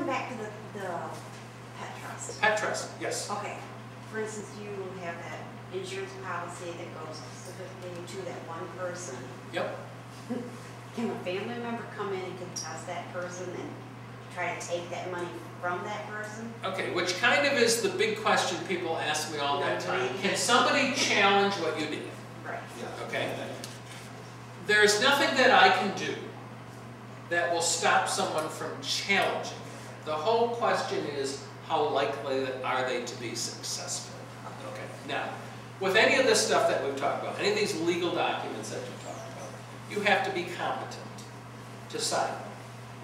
back to the pet trust. Pet trust, yes. Okay. For instance, you have that insurance policy that goes specifically to that one person. Yep. Can a family member come in and contest that person and try to take that money from that person? Okay, which kind of is the big question people ask me all that time. Can somebody challenge what you did? Right. Okay. There's nothing that I can do that will stop someone from challenging it. The whole question is, how likely are they to be successful? Okay. Now, with any of this stuff that we've talked about, any of these legal documents that you've talked about, you have to be competent to sign them.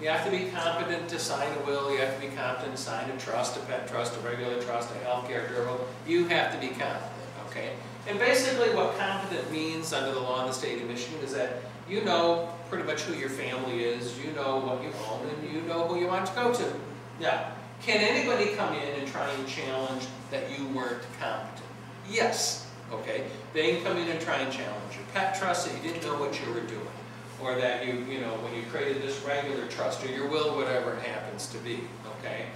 You have to be competent to sign a will, you have to be competent to sign a trust, a pet trust, a regular trust, a healthcare durable. You have to be competent, okay? And basically what competent means under the law in the state of Michigan is that you know pretty much who your family is, you know what you own, and you know who you want to go to. Now, can anybody come in and try and challenge that you weren't competent? Yes, okay? They can come in and try and challenge your pet trust that you didn't know what you were doing. Or that you know, when you created this regular trust, or your will, whatever it happens to be, okay?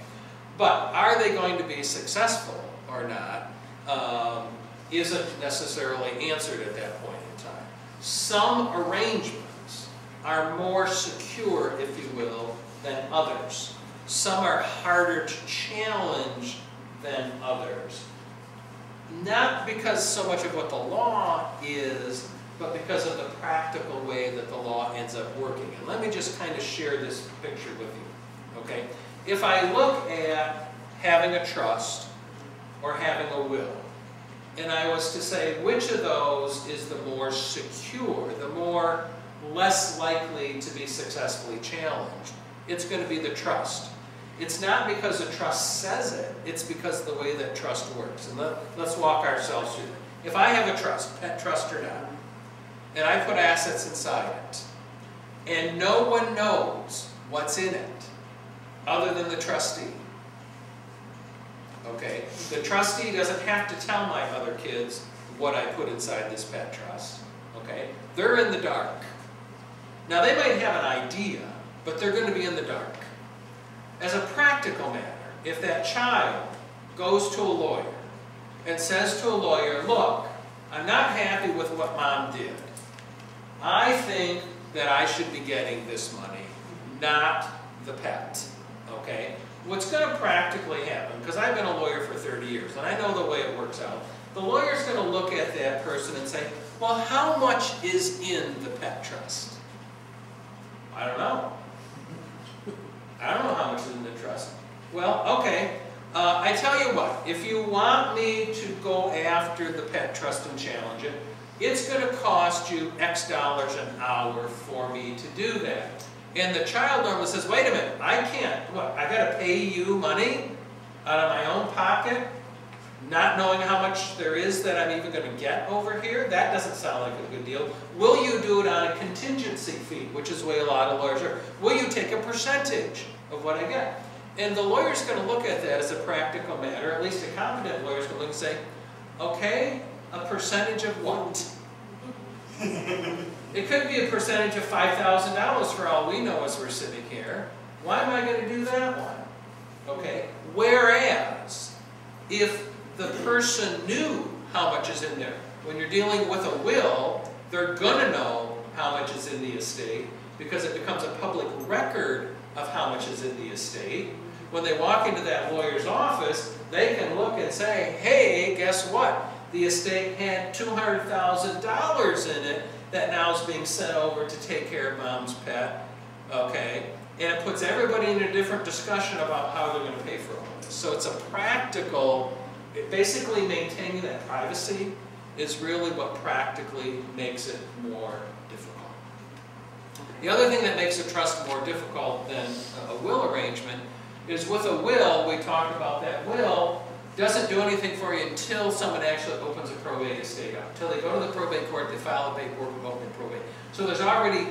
But are they going to be successful or not isn't necessarily answered at that point in time. Some arrangements are more secure, if you will, than others. Some are harder to challenge than others. Not because so much of what the law is, but because of the practical way that the law ends up working. And let me just kind of share this picture with you, okay? If I look at having a trust or having a will, and I was to say which of those is the more secure, the more less likely to be successfully challenged, it's going to be the trust. It's not because the trust says it, it's because of the way that trust works. And let's walk ourselves through that. If I have a trust, pet trust or not, and I put assets inside it, and no one knows what's in it other than the trustee. Okay? The trustee doesn't have to tell my other kids what I put inside this pet trust. Okay? They're in the dark. Now they might have an idea, but they're going to be in the dark. As a practical matter, if that child goes to a lawyer and says to a lawyer, look, I'm not happy with what mom did. I think that I should be getting this money, not the pet, okay? What's going to practically happen, because I've been a lawyer for 30 years, and I know the way it works out, the lawyer's going to look at that person and say, well, how much is in the pet trust? I don't know. I don't know how much is in the trust. Well, okay, I tell you what, if you want me to go after the pet trust and challenge it, it's going to cost you X dollars an hour for me to do that. And the child normally says, wait a minute, I can't. What, I got to pay you money out of my own pocket, not knowing how much there is that I'm even going to get over here? That doesn't sound like a good deal. Will you do it on a contingency fee, which is the way a lot of lawyers are? Will you take a percentage of what I get? And the lawyer's going to look at that as a practical matter, at least a competent lawyer's going to look and say, okay, a percentage of what? It could be a percentage of $5,000 for all we know as we're sitting here. Why am I going to do that one? Okay. Whereas, if the person knew how much is in there, when you're dealing with a will, they're going to know how much is in the estate because it becomes a public record of how much is in the estate. When they walk into that lawyer's office, they can look and say, hey, guess what? The estate had $200,000 in it that now is being sent over to take care of mom's pet, okay? And it puts everybody in a different discussion about how they're going to pay for all this. So it's a practical, basically maintaining that privacy is really what practically makes it more difficult. The other thing that makes a trust more difficult than a will arrangement is with a will, we talked about that will doesn't do anything for you until someone actually opens a probate estate up. Until they go to the probate court, they file a paperwork of opening probate. So there's already,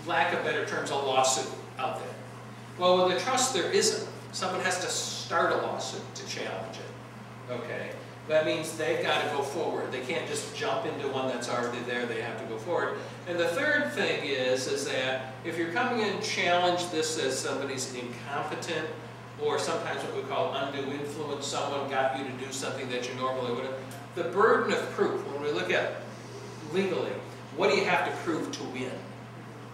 lack of better terms, a lawsuit out there. Well, with a trust there isn't. Someone has to start a lawsuit to challenge it. Okay? That means they've got to go forward. They can't just jump into one that's already there, they have to go forward. And the third thing is that if you're coming in, challenge this as somebody's incompetent, or sometimes what we call undue influence, someone got you to do something that you normally wouldn't. The burden of proof, when we look at legally, what do you have to prove to win?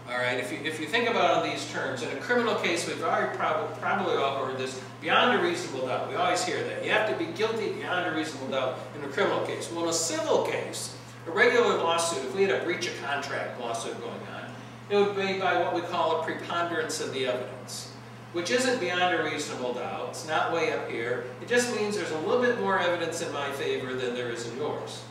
All right, if you think about it in these terms, in a criminal case, we've already probably all heard this, beyond a reasonable doubt. We always hear that. You have to be guilty beyond a reasonable doubt in a criminal case. Well, in a civil case, a regular lawsuit, if we had a breach of contract lawsuit going on, it would be by what we call a preponderance of the evidence, which isn't beyond a reasonable doubt. It's not way up here. It just means there's a little bit more evidence in my favor than there is in yours.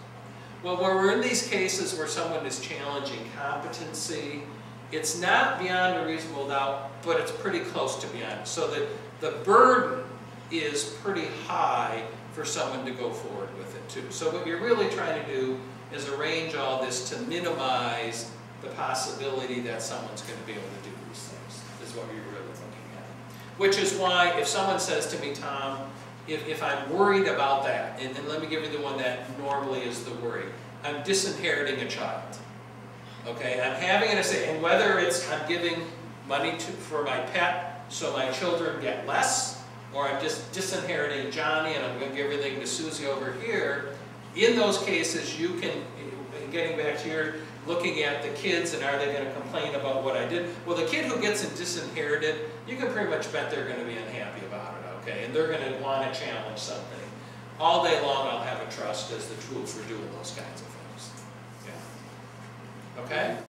Well, when we're in these cases where someone is challenging competency, it's not beyond a reasonable doubt, but it's pretty close to beyond. So the burden is pretty high for someone to go forward with it too. So what you're really trying to do is arrange all this to minimize the possibility that someone's going to be able to do these things, is what you're really looking at. Which is why if someone says to me, Tom, if I'm worried about that, and let me give you the one that normally is the worry, I'm disinheriting a child. Okay, I'm having an estate, and whether it's I'm giving money for my pet so my children get less, or I'm just disinheriting Johnny and I'm going to give everything to Susie over here, in those cases you can, getting back to your looking at the kids and are they going to complain about what I did? Well, the kid who gets disinherited, you can pretty much bet they're going to be unhappy about it, okay? And they're going to want to challenge something. All day long I'll have a trust as the tool for doing those kinds of things. Yeah. Okay?